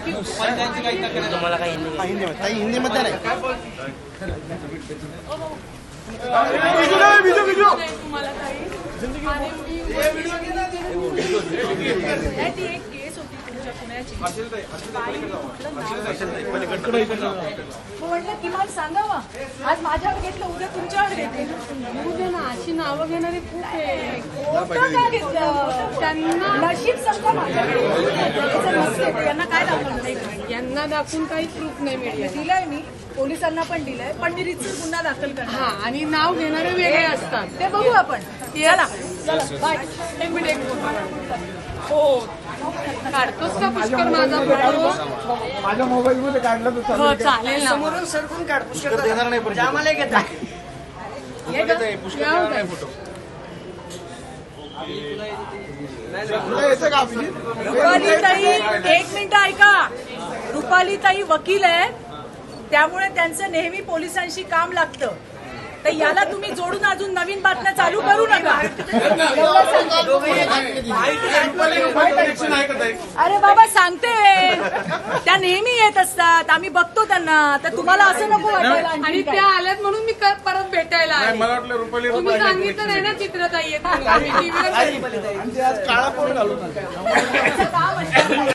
तुम्हाला काही हिंदी मध्ये नाही म्हटलं किमान सांगावं आज माझ्यावर घेतलं उद्या तुमच्यावर घेते ना अशी नावं घेणारी खूप आहे. का घेतलं त्यांना नशीब सांगा माझ्याकडे यांना काय दाखवलं यांना दाखवून काही प्रूफ नाही मिळालं. दिलंय मी पोलिसांना पण दिलंय पण मी रितसर गुन्हा दाखल करणार हा आणि नाव घेणारे वेगळे असतात. ते बघू आपण चला बाय एक मिनिट हो काढतोस का पुष्कर माझा फोटो? माझ्या मोबाईल मध्ये काढला हो चालेल ना. समोरून सरकून काढ पुष्कर देणार नाही आम्हाला घेता रुपाली ताई एक मिनिट ऐका रुपाली ताई वकील आहे त्यामुळे त्यांचं नेहमी पोलिसांशी काम लागतं तर याला तुम्ही जोडून अजून नवीन बातम्या चालू करू नका. अरे बाबा सांगते त्या नेहमी येत असतात आम्ही बघतो त्यांना तर तुम्हाला असं नको वाटायला. आणि त्या आल्यात म्हणून मी परत भेटायला आले. मला वाटलं रुपाली तुम्ही सांगितलं नाही ना चित्रताई येत म्हणून. आम्ही टीव्हीवर काळा पोट घालून